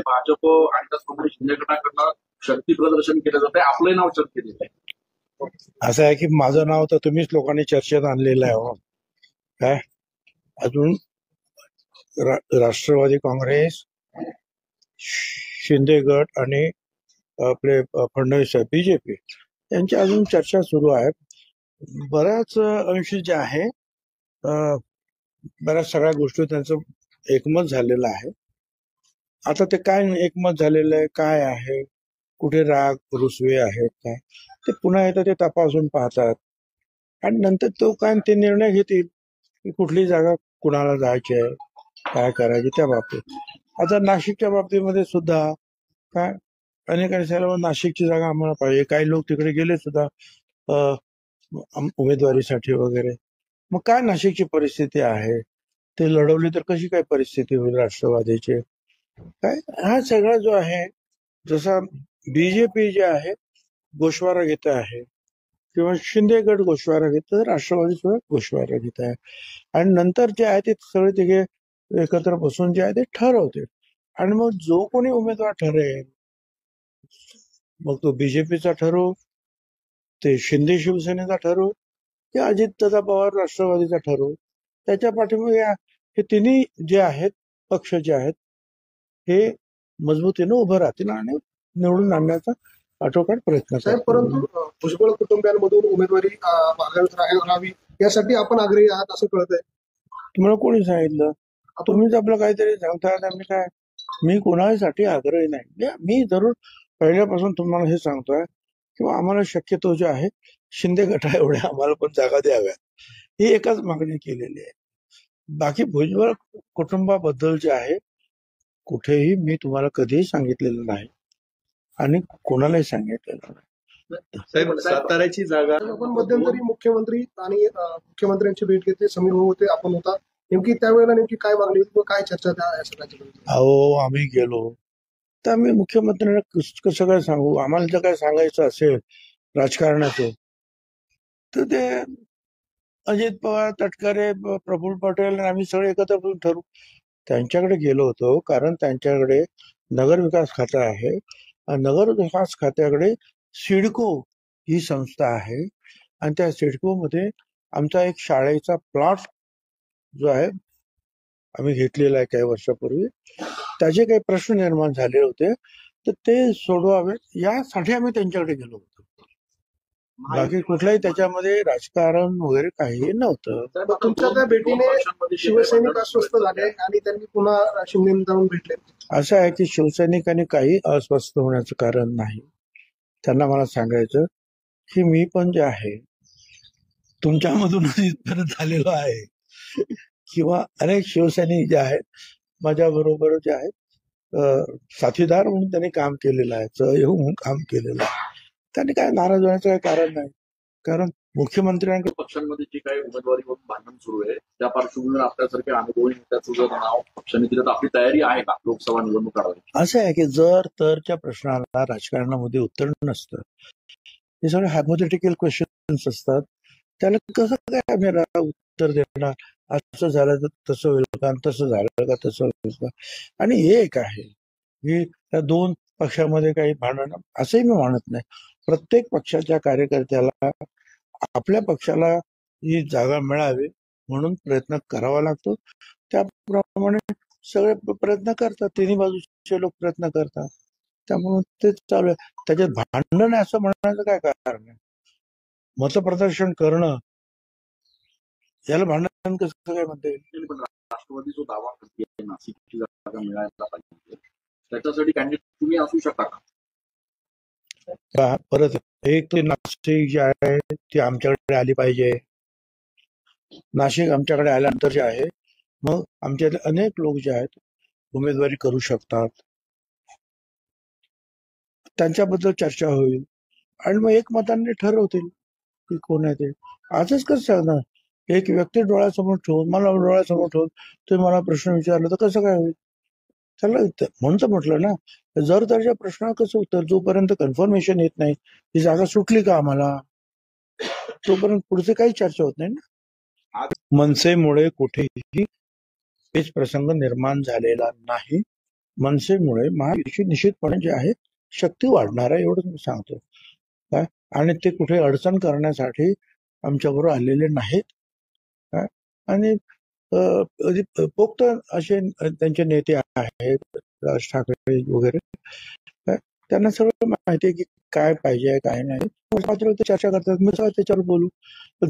ते भाजप आणि त्याचप्रमाणे शिंदे गटाकडनं शक्ती प्रदर्शन केलं जाते, आपलंही नाव चर्चेत येत आहे. असं आहे की माझं नाव तर तुम्हीच लोकांनी चर्चेत आणलेलं आहे. हो काय अजून राष्ट्रवादी काँग्रेस, शिंदे गट आणि आपले फडणवीस बीजेपी यांची अजून चर्चा सुरू आहे. बऱ्याच अंशी जे आहे बऱ्याच सगळ्या गोष्टी त्यांचं एकमत झालेलं आहे. आता ते काय एकमत झालेलं आहे, काय आहे, कुठे राग रुसवे आहेत काय, ते पुन्हा येतं ते तपासून पाहतात आणि नंतर तो काय ते निर्णय घेतील की कुठली जागा कुणाला जायची आहे, काय करायची त्या बाबतीत. आता नाशिकच्या बाबतीमध्ये सुद्धा काय अनेकांनी सांगितलं नाशिकची जागा आम्हाला पाहिजे. काही लोक तिकडे गेले सुद्धा उमेदवारीसाठी वगैरे. मग काय नाशिकची परिस्थिती आहे, ते लढवली तर कशी काय परिस्थिती होईल राष्ट्रवादीची काय. हा सगळा जो आहे, जसा बीजेपी जे आहे गोषवारा घेत आहे किंवा शिंदे गट गोषवारा घेत, तर राष्ट्रवादी सुद्धा गोषवारा घेत आहे. आणि नंतर जे आहे ते सगळे तिघे एकत्र बसून जे आहे ते ठरवते. आणि मग जो कोणी उमेदवार ठरेल, मग तो बीजेपीचा ठरो, ते शिंदे शिवसेनेचा ठरो, ते अजितदादा पवार राष्ट्रवादीचा ठरो, त्याच्या पाठीमागे हे तिन्ही जे आहेत पक्ष जे आहेत हे मजबूतीने उभं राहतील आणि निवडून आणण्याचा आटोकाट प्रयत्न साहेब. परंतु भुजबळ कुटुंबियांमधून उमेदवारी मागावी यासाठी आपण आग्रही आहात असं कळत आहे. तुम्हाला कोणी सांगितलं? तुम्हीच आपलं काहीतरी सांगता. मी कोणासाठी आग्रही नाही. मी जरूर पहिल्यापासून तुम्हाला हे सांगतोय किंवा आम्हाला शक्यतो जे आहे शिंदे गटा एवढ्या आम्हाला पण जागा द्याव्या, ही एकच मागणी केलेली आहे. बाकी भुजबळ कुटुंबाबद्दल जे आहे कुठेही मी तुम्हाला कधीही सांगितलेलं नाही आणि कोणालाही सांगितलेलं नाही. साहेब, साताऱ्याची जागा आपण मध्यंतरी मुख्यमंत्री आणि मुख्यमंत्र्यांची भेट घेतली, समीर भाऊ होते, आपण होता. नेमकी त्यावेळेला नेमकी काय मागणी होती, काय चर्चा त्या सगळ्याची? अहो, आम्ही गेलो तर आम्ही मुख्यमंत्र्यांना कसं काय सांगू. आम्हाला जर काय सांगायचं असेल राजकारणाचं तर ते अजित पवार, तटकरे, प्रफुल्ल पटेल आम्ही सगळे एकत्र ठरवू. त्यांच्याकडे गेलो होतो कारण त्यांच्याकडे नगर विकास खातं आहे. नगर विकास खात्याकडे सिडको ही संस्था आहे आणि त्या सिडको मध्ये आमचा एक शाळेचा प्लॉट जो आहे आम्ही घेतलेला आहे काही वर्षापूर्वी. त्याचे काही प्रश्न निर्माण झाले होते तर ते सोडवावे यासाठी आम्ही त्यांच्याकडे गेलो होतो. बाकी कुठलाही त्याच्यामध्ये राजकारण वगैरे काही नव्हतं. तुमच्या त्या भेटीने शिवसैनिक अस्वस्थ झाले आणि त्यांनी पुन्हा शिंदे जाऊन भेटले. असं आहे की शिवसैनिकांनी काही अस्वस्थ होण्याचं कारण नाही. त्यांना मला सांगायचं की मी पण जे आहे तुमच्यामधूनच इथपर्यंत झालेलो आहे किंवा अनेक शिवसैनिक जे आहेत माझ्या बरोबर जे आहेत साथीदार म्हणून त्यांनी काम केलेलं आहे, सहयोग म्हणून काम केलेलं आहे. त्यांनी काय नाराज होण्याचं काही कारण नाही. कारण मुख्यमंत्र्यांकडे पक्षांमध्ये जी काही उमेदवारीवरून भांडण सुरू आहे त्या पार्श्वभूमीवर आपल्यासारख्या अनुभवी नेत्याचं जर नाव पक्षाने दिलं तर आपली तयारी आहे का लोकसभा निवडणूक लढवायची? असं आहे की जर तरच्या प्रश्नाला राजकारणामध्ये उत्तर नसतं, हे सगळे हायपोथेटिकल क्वेश्चन्स असतात, त्याला कसं काय आम्ही उत्तर देणार. असं झालं तर तसं होईल का, तसं झालं का तसं होईल का. आणि हे एक आहे की त्या दोन पक्षामध्ये काही भांडण असंही मी मानत नाही. प्रत्येक पक्षाच्या कार्यकर्त्याला आपल्या पक्षाला ही जागा मिळावी म्हणून प्रयत्न करावा लागतो. त्याप्रमाणे सगळे प्रयत्न करतात, तिन्ही बाजूचे लोक प्रयत्न करतात. त्यामुळे ते चालू आहे. त्याच्यात भांडण आहे असं म्हणण्याचं काय कारण आहे. मतप्रदर्शन करणं याला भांडण कसं काय म्हणता येईल. राष्ट्रवादी जो दावा करते नाशिकची जागा मिळायला पाहिजे त्याच्यासाठी कॅन्डिडेट तुम्ही असू शकता का? परत एक तर नाशिक जे आहे ती आमच्याकडे आली पाहिजे. नाशिक आमच्याकडे आल्यानंतर जे आहे मग आमच्यातले अनेक लोक जे आहेत उमेदवारी करू शकतात, त्यांच्याबद्दल चर्चा होईल आणि मग एक मताने ठरवतील की कोण आहे ते. आजच कसं सांगणार, एक व्यक्ती डोळ्यासमोर ठेवून मला डोळ्यासमोर ठेवून तुम्ही मला प्रश्न विचारला तर कसं काय होईल. त्याला म्हणून तर म्हटलं ना, जर त्याच्या प्रश्नाला कसं उत्तर जोपर्यंत कन्फर्मेशन येत नाही ही जागा सुटली का आम्हाला, तोपर्यंत पुढचे काही चर्चा होत नाही ना. मनसेमुळे कुठेही पेच प्रसंग निर्माण झालेला नाही. मनसेमुळे महायुतीची निश्चितपणे जे आहे शक्ती वाढणार आहे, एवढंच मी सांगतो. काय आणि ते कुठे अडचण करण्यासाठी आमच्याबरोबर आलेले नाहीत. काय आणि पोक्त असे त्यांचे नेते आहेत, राज ठाकरे वगैरे. काय त्यांना सगळं माहिती आहे की काय पाहिजे काय नाही. मात्र ते चर्चा करतात, मी सगळं त्याच्यावर बोलू. पण